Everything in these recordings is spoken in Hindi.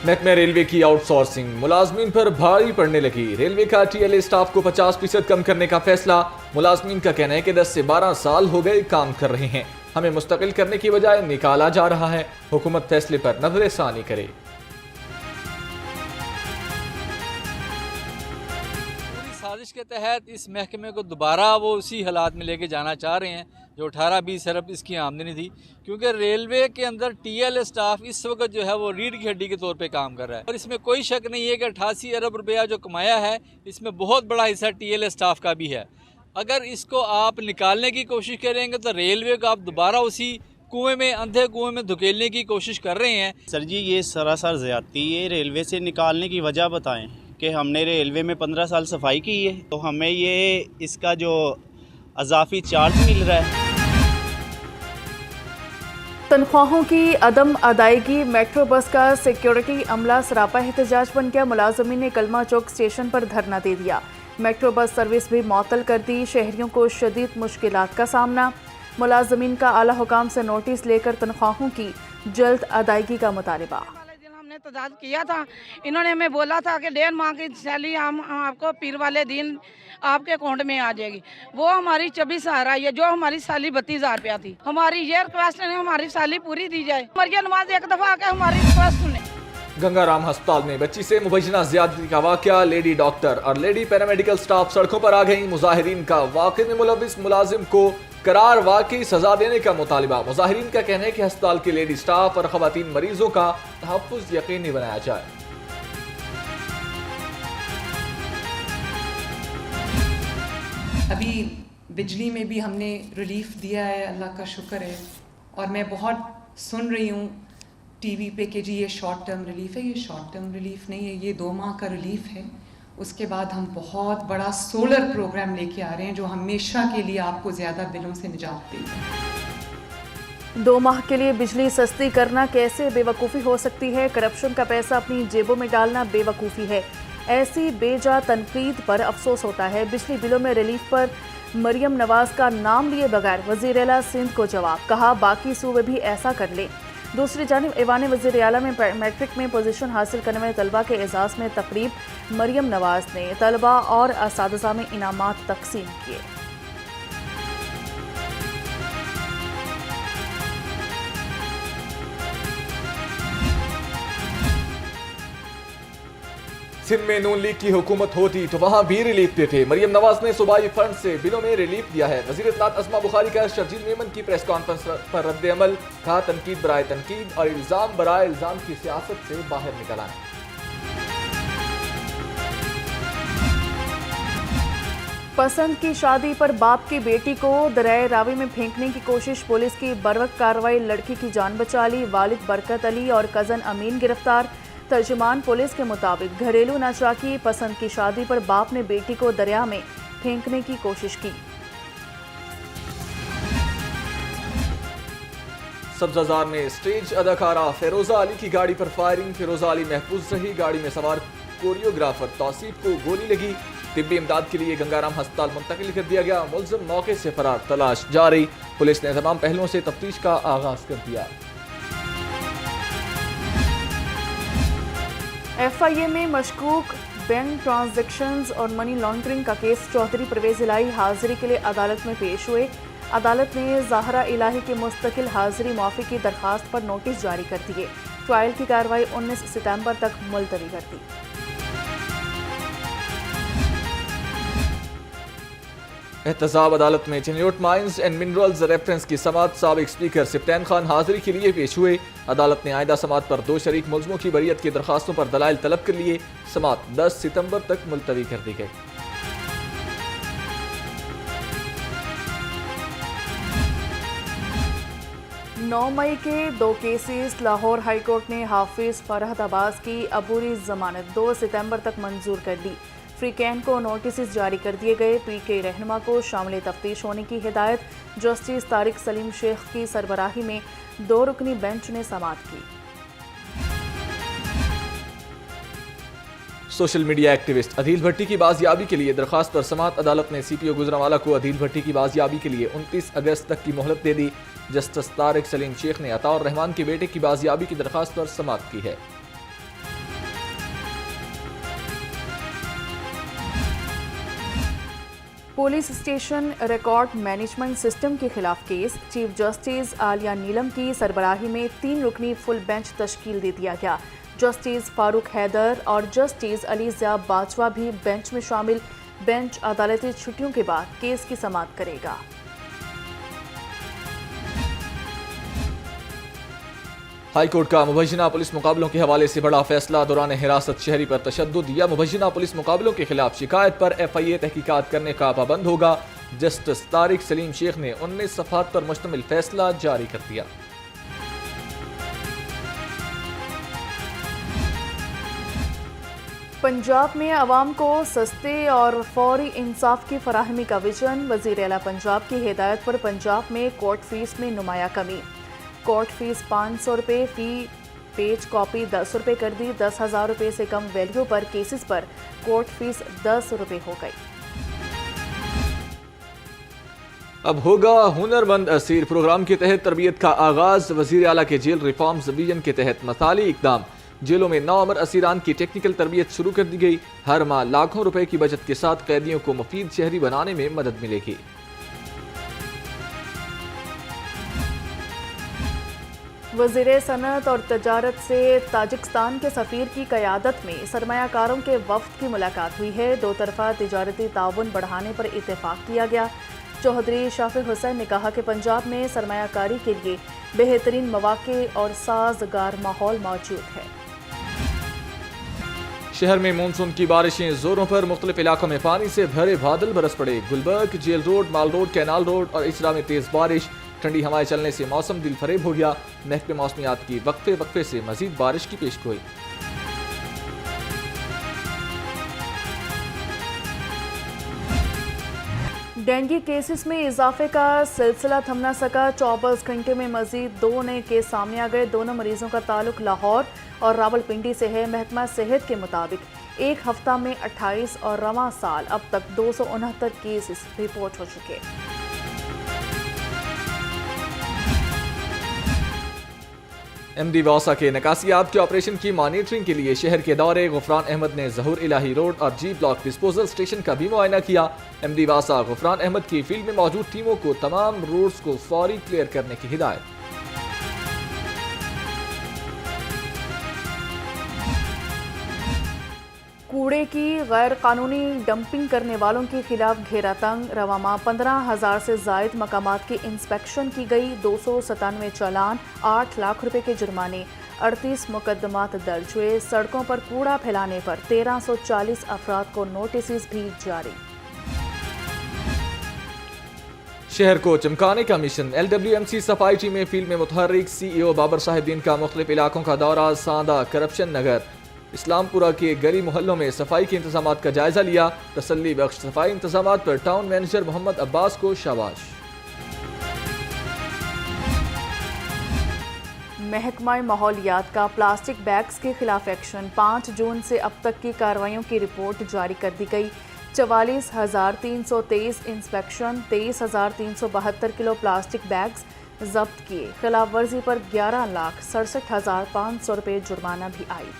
महकमे रेलवे की आउटसोर्सिंग मुलाजमीन पर भारी पड़ने लगी। रेलवे का टीएलए स्टाफ को 50% कम करने का फैसला। मुलाजमीन का कहना है कि 10 से 12 साल हो गए काम कर रहे हैं, हमें मुस्तकिल करने की बजाय निकाला जा रहा है। हुकूमत फैसले पर नजरसानी करे। साजिश के तहत इस महकमे को दोबारा वो उसी हालात में लेके जाना चाह रहे हैं जो 18-20 अरब इसकी आमदनी थी, क्योंकि रेलवे के अंदर टीएलए स्टाफ इस वक्त जो है वो रीढ़ की हड्डी के तौर पे काम कर रहा है। और इसमें कोई शक नहीं है कि 88 अरब रुपया जो कमाया है इसमें बहुत बड़ा हिस्सा टीएलए स्टाफ का भी है। अगर इसको आप निकालने की कोशिश करेंगे तो रेलवे को आप दोबारा उसी कुएं में, अंधे कुएं में धकेलने की कोशिश कर रहे हैं। सर जी, ये सरासर ज़्यादती है। रेलवे से निकालने की वजह बताएं कि हमने रेलवे में 15 साल सफाई की है, तो हमें ये इसका जो अजाफी चार्ज मिल रहा है। तनख्वाहों की अदम अदायगी, मेट्रो बस का सिक्योरिटी अमला सरापा एहतजाज बन गया। मुलाजमीन ने कलमा चौक स्टेशन पर धरना दे दिया। मेट्रो बस सर्विस भी मुअत्तल कर दी। शहरियों को शदीद मुश्किलात का सामना। मुलाजमीन का आला हुकाम से नोटिस लेकर तनख्वाहों की जल्द अदायगी का मुतालबा। एहतजाज किया था, इन्होंने हमें बोला था कि 1.5 माह की सैलरी हम आपको पीर वाले दिन आपके अकाउंट में आ जाएगी। वो हमारी 24 आ रही है, जो हमारी सैलरी 32,000 रुपया थी। हमारी ये रिक्वेस्ट है हमारी सैलरी पूरी दी जाए। मरियम नवाज एक दफा आके हमारी रिक्वेस्ट सुने। गंगाराम अस्पताल में बच्ची से मुबैना ज्यादती का वाकया। लेडी डॉक्टर और लेडी पैरामेडिकल स्टाफ सड़कों पर आ गई। मुजाहिरीन का वाकये में मुलविस मुलाजिम को करार वाकई सजा देने का मुतालिबा। मुजाहिरीन का कहना है कि अस्पताल के लेडी स्टाफ और खवातीन मरीजों का तहफ्फुज़ यकीनी बनाया जाए। अभी बिजली में भी हमने रिलीफ दिया है, अल्लाह का शुक्र है। और मैं बहुत सुन रही हूँ टीवी पे कि जी ये शॉर्ट टर्म रिलीफ है। ये शॉर्ट टर्म रिलीफ नहीं है, ये 2 माह का रिलीफ है। उसके बाद हम बहुत बड़ा सोलर प्रोग्राम लेके आ रहे हैं जो हमेशा के लिए आपको ज़्यादा बिलों से निजात देगा। 2 माह के लिए बिजली सस्ती करना कैसे बेवकूफ़ी हो सकती है? करप्शन का पैसा अपनी जेबों में डालना बेवकूफ़ी है। ऐसी बेजा तनकीद पर अफसोस होता है। बिजली बिलों में रिलीफ पर मरियम नवाज का नाम लिए बगैर वज़ीर आला सिंध को जवाब। कहा बाकी सूबे भी ऐसा कर लें। दूसरी जानिब ऐवान वज़ीर आला में मैट्रिक में पोजीशन हासिल करने वाले तलबा के एजाज़ में तकरीब। मरियम नवाज ने तलबा और असातिज़ा में इनामात तकसीम किए। सिंध में नून लीग की हुकूमत होती तो वहां भी रिलीफ देते। मरियम नवाज ने सूबाई फंड से बिलों में रिलीफ दिया है। वज़ीर इत्तलात अस्मा बुखारी का शर्जील मेमन की प्रेस कॉन्फ्रेंस पर रद्द अमल। कहा तनकीद बराए तनकीद और इल्जाम बराए इल्जाम की सियासत से बाहर निकल आए। पसंद की शादी पर बाप की बेटी को दरियाए रावी में फेंकने की कोशिश। पुलिस की बरवक्त कार्रवाई, लड़की की जान बचा ली। वालिद बरकत अली और कज़न अमीन गिरफ्तार। तर्जुमान पुलिस के मुताबिक घरेलू नाचाकी, पसंद की शादी पर बाप ने बेटी को दरिया में फेंकने की कोशिश की। सब्जाजार में स्टेज अदाकारा फिरोजा अली की गाड़ी पर फायरिंग। फिरोजा अली महफूज रही। गाड़ी में सवार कोरियोग्राफर तौसीफ को गोली लगी। तिब्बी इमदाद के लिए गंगाराम अस्पताल मुंतकिल कर दिया गया। मुलजिम मौके से फरार, तलाश जारी। पुलिस ने तमाम पहलुओं से तफ्तीश का आगाज कर दिया। FIA में मशकूक बैंक ट्रांजैक्शंस और मनी लॉन्ड्रिंग का केस। चौधरी परवेज इलाही हाजिरी के लिए अदालत में पेश हुए। अदालत ने ज़ाहरा इलाही की मुस्तकिल हाजिरी माफ़ी की दरखास्त पर नोटिस जारी कर दिए। ट्रायल की कार्रवाई 19 सितंबर तक मुलतवी कर दी। एहतसाब अदालत में Chiniot mines and minerals reference की समात। साबिक स्पीकर सिप्तान खान हाजिरी के लिए पेश हुए। अदालत ने आइंदा समात पर 2 शरीक मुल्ज़िमों की बरियत की दरखास्तों पर दलाइल तलब कर लिए। समात 10 सितंबर तक मुलतवी कर दी गई। नौ मई के 2 केसेस। लाहौर हाई कोर्ट ने हाफिज फरहत अब्बास की अबूरी जमानत 2 सितंबर तक मंजूर कर दी। फ्रीकैन को नोटिस जारी कर दिए गए। PK रहनुमा को शामिल तफ्तीश होने की हिदायत। जस्टिस तारिक सलीम शेख की सरबराही में 2 रुकनी बेंच ने समात की। सोशल मीडिया एक्टिविस्ट अदील भट्टी की बाजियाबी के लिए दरखास्त पर समात। अदालत ने CPO गुजरांवाला को अदील भट्टी की बाजियाबी के लिए 29 अगस्त तक की मोहलत दे दी। जस्टिस तारिक सलीम शेख ने अताउर रहमान के बेटे की बाजियाबी की दरखास्त पर समात की है। Police station record management system के खिलाफ केस। चीफ जस्टिस आलिया नीलम की सरबराही में 3 रुकनी फुल बेंच तश्कील दे दिया गया। जस्टिस फारूक हैदर और जस्टिस अली ज़िया बाजवा भी बेंच में शामिल। बेंच अदालती छुट्टियों के बाद केस की समाअत करेगा। हाईकोर्ट का मुबैना पुलिस मुकाबलों के हवाले से बड़ा फैसला। दौरान हिरासत शहरी पर तशद्दुद या मुबैना पुलिस मुकाबलों के खिलाफ शिकायत पर FIA तहकीकात करने का पाबंद होगा। जस्टिस तारिक सलीम शेख ने 19 सफ़हात पर मुश्तमिल फैसला जारी कर दिया। पंजाब में आवाम को सस्ते और फौरी इंसाफ की फराहमी का विजन। वज़ीर आला पंजाब की हिदायत पर पंजाब में कोर्ट फीस में नुमाया कमी। कोर्ट फीस 500 रुपये फ़ी पेज कॉपी 10 रुपये कर दी। 10,000 रुपये से कम वैल्यू पर केसेस पर कोर्ट फीस 10 रुपये हो गई। अब होगा हुनरमंद असीर प्रोग्राम के तहत तरबियत का आगाज। वज़ीर आला के जेल रिफॉर्म्स विजन के तहत मसाली इकदाम। जेलों में 9 अमर असीरान की टेक्निकल तरबियत शुरू कर दी गई। हर माह लाखों रुपए की बचत के साथ कैदियों को मुफीद शहरी बनाने में मदद मिलेगी। वज़ीर सनअत और तजारत से ताजिकिस्तान के सफ़ीर की क़यादत में सरमायाकारों के वफ़द की मुलाकात हुई है। 2 तरफ़ा तिजारती ताउन बढ़ाने पर इत्तेफाक किया गया। चौधरी शाफी हुसैन ने कहा कि पंजाब में सरमायाकारी के लिए बेहतरीन मौक़े और साजगार माहौल मौजूद है। शहर में मानसून की बारिशें जोरों पर। मुख्तलिफ इलाकों में पानी से भरे बादल बरस पड़े। गुलबर्ग, जेल रोड, माल रोड, कैनाल रोड और इचरा में तेज बारिश। ठंडी हवाएं चलने से मौसम दिल फरेब हो गया। महकमे मौसमियात की वक्फे वक्फे से मजीद बारिश की पेशगोई। डेंगू केसेस में इजाफे का सिलसिला थम न सका। 24 घंटे में मजीद 2 नए केस सामने आ गए। दोनों मरीजों का ताल्लुक लाहौर और रावलपिंडी से है। महकमा सेहत के मुताबिक एक हफ्ता में 28 और रवां साल अब तक 269 केसेस रिपोर्ट हो चुके। MD वासा के नकासियात के ऑपरेशन की मॉनिटरिंग के लिए शहर के दौरे। गुफरान अहमद ने ज़हूर इलाही रोड और G ब्लॉक डिस्पोजल स्टेशन का भी मुआयना किया। MD वासा गुफरान अहमद की फील्ड में मौजूद टीमों को तमाम रोड्स को फौरी क्लियर करने की हिदायत। कूड़े की गैर कानूनी डंपिंग करने वालों के खिलाफ घेरा तंग। रवामा 15,000 से जायद मकामात की इंस्पेक्शन की गई। 297 चालान, 8 लाख रुपए के जुर्माने, 38 मुकदमात दर्ज हुए। सड़कों पर कूड़ा फैलाने पर 1340 अफराद को नोटिस भी जारी। शहर को चमकाने का मिशन। LWMC सफाई टीम में फील्ड में मुतहर्रिक। CEO बाबर साहिबदीन का मुख्तलिफ इलाकों का दौरा। सांदा, करप्शन नगर, इस्लामपुरा के गली मोहल्लों में सफाई के इंतजामात का जायजा लिया। तसल्ली बख्श सफाई इंतजामात पर टाउन मैनेजर मोहम्मद अब्बास को शाबाश। महकमा माहौलियात का प्लास्टिक बैग्स के खिलाफ एक्शन। 5 जून से अब तक की कार्रवाइयों की रिपोर्ट जारी कर दी गई। 44,323 इंस्पेक्शन, 23,372 किलो प्लास्टिक बैग्स जब्त किए। खिलाफ वर्जी पर 11,67,500 रुपये जुर्माना भी आयद।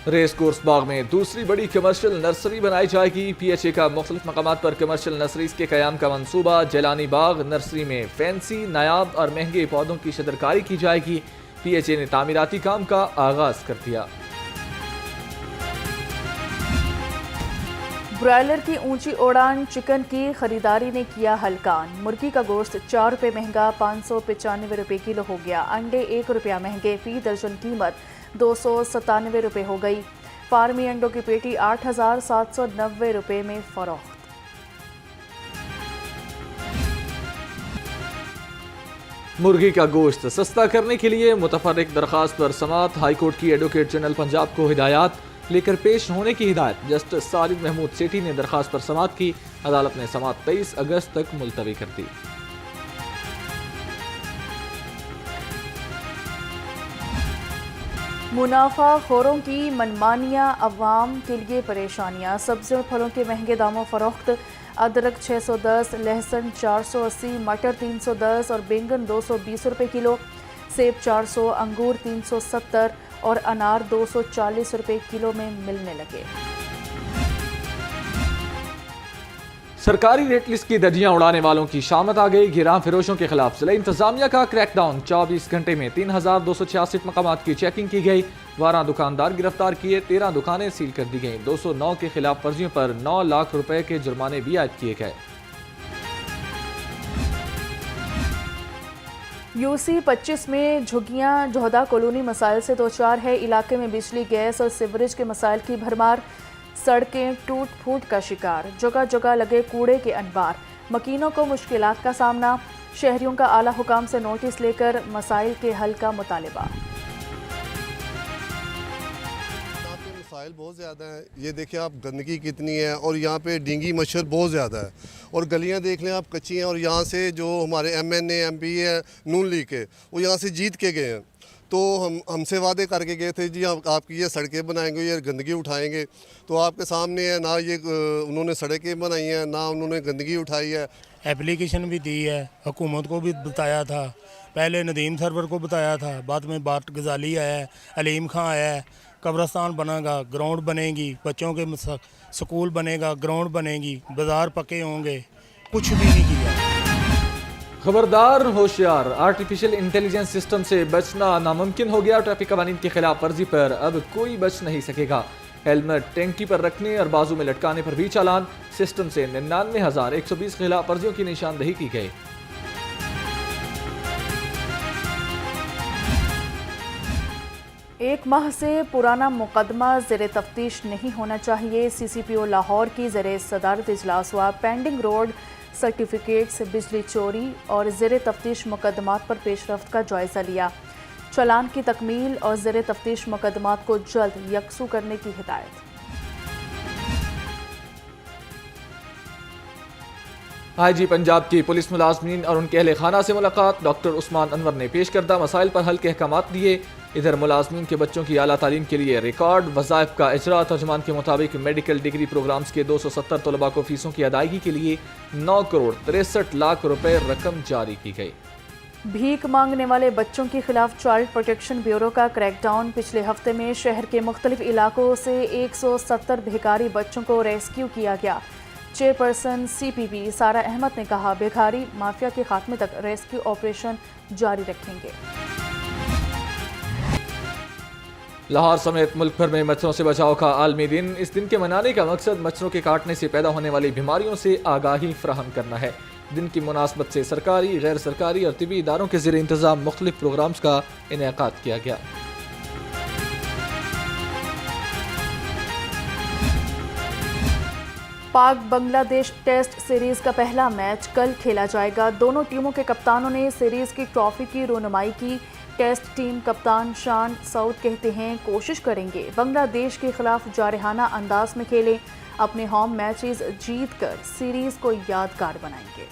रेस कोर्स बाग में दूसरी बड़ी कमर्शियल नर्सरी बनाई जाएगी। PHA का मुख्तलिफ मकामात पर कमर्शियल नर्सरीज के कयाम का मंसूबा। जैलानी बाग नर्सरी में फैंसी, नायाब और महंगे पौधों की शदरकारी की जाएगी। PHA ने तामीराती काम का आगाज कर दिया। ब्रॉयलर की ऊंची उड़ान। चिकन की खरीदारी ने किया हलकान। मुर्गी का गोश्त 4 रुपये महंगा, 595 रुपये किलो हो गया। अंडे 1 रुपया महंगे, फी दर्जन कीमत 297 रुपये हो गई। फार्मी अंडों की पेटी 8,790 रुपये में फरोख्त। मुर्गी का गोश्त सस्ता करने के लिए मुतफर्रिक दरखास्त पर समाअत। हाईकोर्ट की एडवोकेट जनरल पंजाब को हिदायत लेकर पेश होने की हिदायत। जस्टिस सालिद महमूद सेठी ने दरखास्त पर समाअत की। अदालत ने समाअत 23 अगस्त तक मुलतवी कर दी। मुनाफा खोरों की मनमानियाँ, अवाम के लिए परेशानियाँ। सब्जियों और फलों के महंगे दामों फरोख्त। अदरक 610, लहसुन 480, मटर 310 और बैंगन 220 रुपये किलो। सेब 400, अंगूर 370 और अनार 240 रुपये किलो में मिलने लगे। सरकारी रेट लिस्ट की धज्जियां उड़ाने वालों की शामत आ गई। गिरां फिरोशों के खिलाफ जिला इंतजामिया का क्रैकडाउन। 24 घंटे में 3266 मकामात की चेकिंग की गई। 12 दुकानदार गिरफ्तार किए। 13 दुकानें सील कर दी गईं। 209 के खिलाफ वर्जियों पर 9 लाख रुपए के जुर्माने भी आयद किए गए। यूसी 25 में झुग्गियां जोहदा कॉलोनी मसाइल से दो चार है। इलाके में बिजली, गैस और सीवरेज के मसाइल की भरमार। सड़कें टूट फूट का शिकार। जगह जगह लगे कूड़े के अनबार। मकीनों को मुश्किलात का सामना। शहरियों का आला हुकाम से नोटिस लेकर मसाइल के हल का मुतालिबा। मसाइल बहुत ज़्यादा हैं। ये देखिए आप, गंदगी कितनी है और यहाँ पे डेंगू मच्छर बहुत ज़्यादा है। और गलियाँ देख लें आप, कच्ची हैं। और यहाँ से जो हमारे MNA MP है नून लीग के, वो यहाँ से जीत के गए हैं। तो हमसे वादे करके गए थे जी आपकी ये सड़कें बनाएंगे, ये गंदगी उठाएंगे। तो आपके सामने है ना, ये उन्होंने सड़कें बनाई हैं ना उन्होंने गंदगी उठाई है। एप्लीकेशन भी दी है, हुकूमत को भी बताया था। पहले नदीम सरवर को बताया था, बाद में बाट गजाली आया है, अलीम खां आया है। कब्रस्तान बनेगा, ग्राउंड बनेगी, बच्चों के स्कूल बनेगा, ग्राउंड बनेगी, बाजार पके होंगे। कुछ भी नहीं किया। खबरदार, होशियार, आर्टिफिशियल इंटेलिजेंस सिस्टम से बचना नामुमकिन हो गया। ट्रैफिक कवानीन की खिलाफ वर्जी पर अब कोई बच नहीं सकेगा। हेलमेट टैंकी पर रखने और बाजू में लटकाने पर भी चालान। सिस्टम से 99,120 खिलाफ वर्जियों की निशानदही की गई। एक माह से पुराना मुकदमा ज़ेर तफ्तीश नहीं होना चाहिए। CCPO लाहौर की ज़ेर सदारत इजलास हुआ। पेंडिंग रोड सर्टिफिकेट्स, बिजली चोरी और ज़ेर तफ्तीश मुकदमात पर पेशरफ्त का जायज़ा लिया। चालान की तकमील और ज़ेर तफ्तीश मुकदमात को जल्द यकसू करने की हिदायत। IG पंजाब की पुलिस मुलाजमीन और उनके अहले खाना से मुलाकात। डॉक्टर उस्मान अनवर ने पेश करदा मसाइल पर हल के अहकामात दिए। इधर मुलाजमीन के बच्चों की आला तालीम के लिए रिकॉर्ड वज़ाइफ का इजरा। तर्जुमान के मुताबिक मेडिकल डिग्री प्रोग्राम्स के 270 तलबा को फीसों की अदायगी के लिए 9 करोड़ 63 लाख रुपए रकम जारी की गई। भीख मांगने वाले बच्चों के खिलाफ चाइल्ड प्रोटेक्शन ब्यूरो का क्रैकडाउन। पिछले हफ्ते में शहर के मुख्तलिफ इलाकों से 170 भिखारी बच्चों को रेस्क्यू किया गया। चेयरपर्सन CPB सारा अहमद ने कहा, भिखारी माफिया के खात्मे तक रेस्क्यू ऑपरेशन जारी रखेंगे। लाहौर समेत मुल्क भर में मच्छरों से बचाव का आलमी दिन। इस दिन के मनाने का मकसद मच्छरों के काटने से पैदा होने वाली बीमारियों से आगाही फ्राहम करना है। दिन की मुनासबत से सरकारी, गैर सरकारी और तिबी इदारों के ज़रिए इंतजाम मुख्तलिफ प्रोग्राम्स का इनेकाद किया गया। पाक बांग्लादेश टेस्ट सीरीज का पहला मैच कल खेला जाएगा। दोनों टीमों के कप्तानों ने सीरीज की ट्रॉफी की रोनुमाई की। टेस्ट टीम कप्तान शान सऊद कहते हैं, कोशिश करेंगे बांग्लादेश के खिलाफ जारहाना अंदाज में खेलें। अपने होम मैचेस जीत कर सीरीज को यादगार बनाएंगे।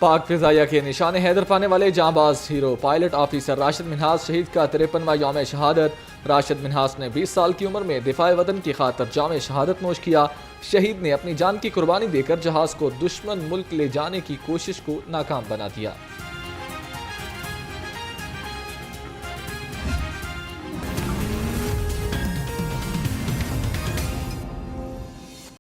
पाक फिजाइया के निशाने हैदर पाने वाले जांबाज hero pilot officer Rashid Minhas शहीद का 53वां यौम शहादत। राशिद मिन्हास ने 20 साल की उम्र में दिफाए वतन की खातर जाम शहादत नोश किया। शहीद ने अपनी जान की कुर्बानी देकर जहाज को दुश्मन मुल्क ले जाने की कोशिश को नाकाम बना दिया।